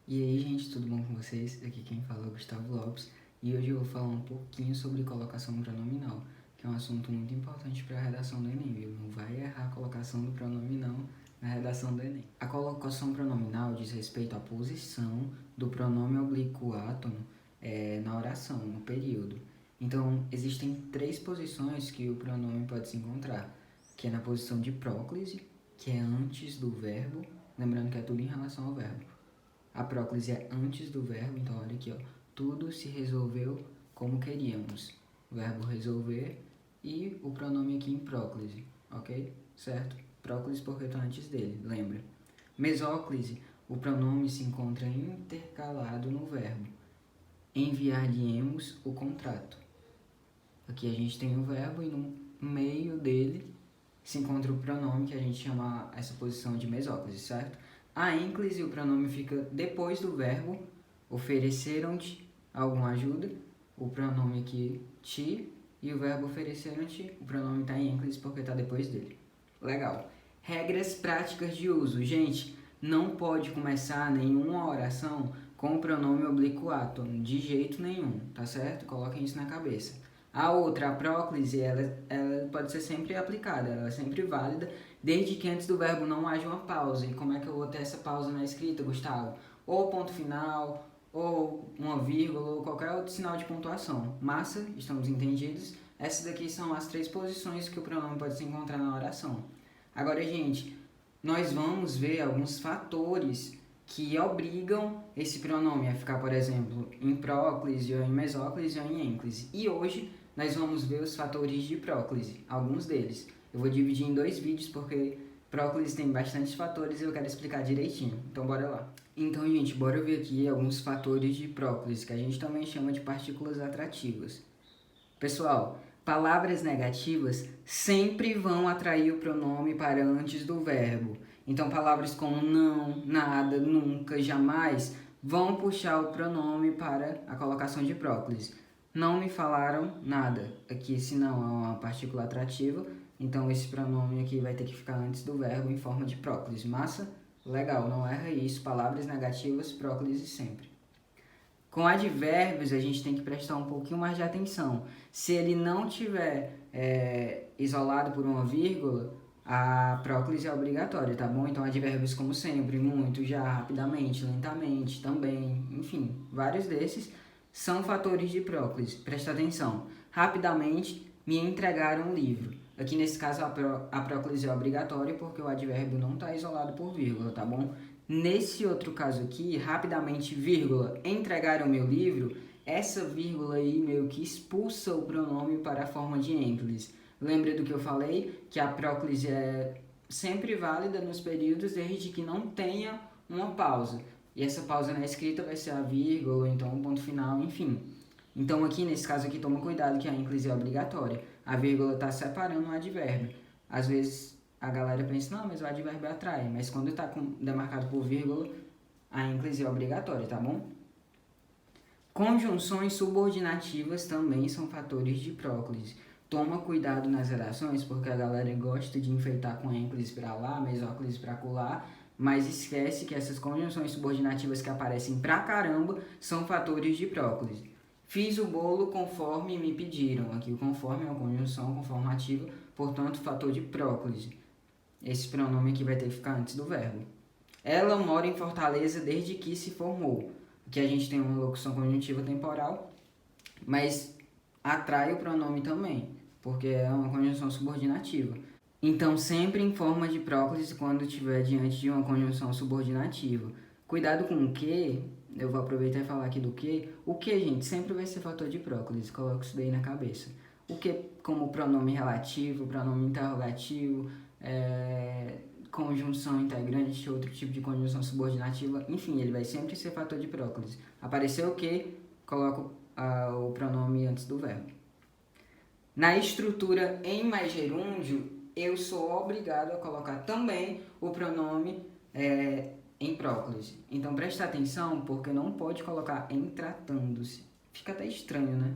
E aí, gente, tudo bom com vocês? Aqui quem fala é o Gustavo Lopes e hoje eu vou falar um pouquinho sobre colocação pronominal, que é um assunto muito importante para a redação do Enem, viu? Não vai errar a colocação do pronominal na redação do Enem. A colocação pronominal diz respeito à posição do pronome oblíquo átono na oração, no período. Então, existem três posições que o pronome pode se encontrar, que é na posição de próclise, que é antes do verbo, lembrando que é tudo em relação ao verbo. A próclise é antes do verbo, então olha aqui, ó. Tudo se resolveu como queríamos. O verbo resolver e o pronome aqui em próclise, ok? Certo? Próclise porque está antes dele, lembra? Mesóclise, o pronome se encontra intercalado no verbo. Enviar-lhe-emos o contrato. Aqui a gente tem o verbo e no meio dele se encontra o pronome que a gente chama essa posição de mesóclise, certo? A ênclise, o pronome fica depois do verbo. Ofereceram-te alguma ajuda, o pronome aqui te, e o verbo ofereceram-te, o pronome está em ênclise porque está depois dele. Legal. Regras práticas de uso. Gente, não pode começar nenhuma oração com o pronome oblíquo átono, de jeito nenhum, tá certo? Coloquem isso na cabeça. A outra, a próclise, ela pode ser sempre aplicada, ela é sempre válida, desde que antes do verbo não haja uma pausa. E como é que eu vou ter essa pausa na escrita, Gustavo? Ou ponto final, ou uma vírgula, ou qualquer outro sinal de pontuação. Massa, estamos entendidos? Essas daqui são as três posições que o pronome pode se encontrar na oração. Agora, gente, nós vamos ver alguns fatores que obrigam esse pronome a ficar, por exemplo, em próclise, ou em mesóclise, ou em ênclise. E hoje nós vamos ver os fatores de próclise, alguns deles. Eu vou dividir em dois vídeos porque próclise tem bastantes fatores e eu quero explicar direitinho. Então bora lá. Então, gente, bora ver aqui alguns fatores de próclise, que a gente também chama de partículas atrativas. Pessoal, palavras negativas sempre vão atrair o pronome para antes do verbo. Então, palavras como não, nada, nunca, jamais vão puxar o pronome para a colocação de próclise. Não me falaram nada. Aqui, se não é uma partícula atrativa, então esse pronome aqui vai ter que ficar antes do verbo em forma de próclise. Massa? Legal, não erra isso. Palavras negativas, próclise sempre. Com advérbios, a gente tem que prestar um pouquinho mais de atenção. Se ele não tiver isolado por uma vírgula, a próclise é obrigatória, tá bom? Então, advérbios como sempre, muito, já, rapidamente, lentamente, também, enfim, vários desses são fatores de próclise. Presta atenção. Rapidamente, me entregaram um livro. Aqui, nesse caso, a próclise é obrigatória porque o advérbio não está isolado por vírgula, tá bom? Nesse outro caso aqui, rapidamente, vírgula, entregaram meu livro, essa vírgula aí meio que expulsa o pronome para a forma de ênclise. Lembra do que eu falei? Que a próclise é sempre válida nos períodos desde que não tenha uma pausa. E essa pausa na escrita vai ser a vírgula, ou então um ponto final, enfim. Então aqui, nesse caso aqui, toma cuidado que a ênclise é obrigatória. A vírgula está separando o advérbio. Às vezes a galera pensa, não, mas o advérbio atrai. Mas quando está demarcado por vírgula, a ênclise é obrigatória, tá bom? Conjunções subordinativas também são fatores de próclise. Toma cuidado nas redações, porque a galera gosta de enfeitar com ênclise para lá, mesóclise para colar, mas esquece que essas conjunções subordinativas que aparecem pra caramba são fatores de próclise. Fiz o bolo conforme me pediram. Aqui o conforme é uma conjunção conformativa, portanto, fator de próclise. Esse pronome aqui vai ter que ficar antes do verbo. Ela mora em Fortaleza desde que se formou. Aqui a gente tem uma locução conjuntiva temporal, mas atrai o pronome também, porque é uma conjunção subordinativa. Então, sempre em forma de próclise quando estiver diante de uma conjunção subordinativa. Cuidado com o que, eu vou aproveitar e falar aqui do que. O que, gente, sempre vai ser fator de próclise, coloca isso daí na cabeça. O que como pronome relativo, pronome interrogativo, conjunção integrante, outro tipo de conjunção subordinativa, enfim, ele vai sempre ser fator de próclise. Apareceu o que, coloco o pronome antes do verbo. Na estrutura em mais gerúndio, eu sou obrigado a colocar também o pronome em próclise. Então presta atenção, porque não pode colocar em tratando-se. Fica até estranho, né?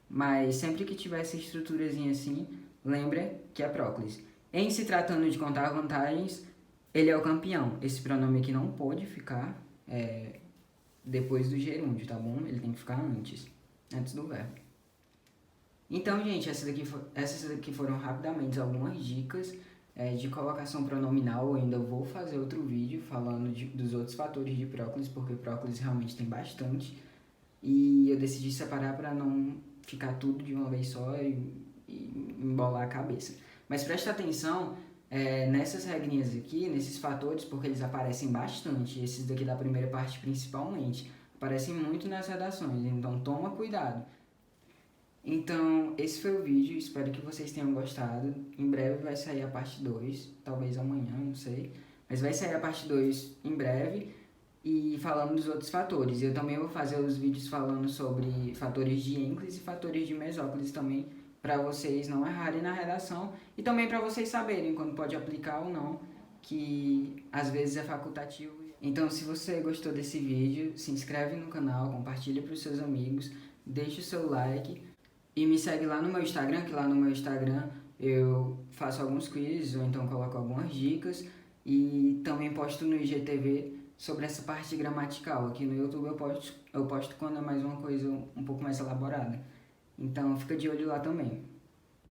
Mas sempre que tiver essa estruturazinha assim, lembra que é próclise. Em se tratando de contar vantagens, ele é o campeão. Esse pronome aqui não pode ficar depois do gerúndio, tá bom? Ele tem que ficar antes do verbo. Então, gente, essas daqui foram rapidamente algumas dicas de colocação pronominal. Eu ainda vou fazer outro vídeo falando dos outros fatores de próclise, porque próclise realmente tem bastante. E eu decidi separar para não ficar tudo de uma vez só e embolar a cabeça. Mas presta atenção nessas regrinhas aqui, nesses fatores, porque eles aparecem bastante. Esses daqui da primeira parte principalmente. Aparecem muito nas redações, então toma cuidado. Então, esse foi o vídeo, espero que vocês tenham gostado. Em breve vai sair a parte 2, talvez amanhã, não sei. Mas vai sair a parte 2 em breve e falando dos outros fatores. Eu também vou fazer os vídeos falando sobre fatores de ênclise e fatores de mesóclise também, para vocês não errarem na redação e também para vocês saberem quando pode aplicar ou não, que às vezes é facultativo. Então, se você gostou desse vídeo, se inscreve no canal, compartilha para os seus amigos, deixa o seu like. E me segue lá no meu Instagram, que lá no meu Instagram eu faço alguns quizzes ou então coloco algumas dicas. E também posto no IGTV sobre essa parte gramatical. Aqui no YouTube eu posto quando é mais uma coisa um pouco mais elaborada. Então fica de olho lá também.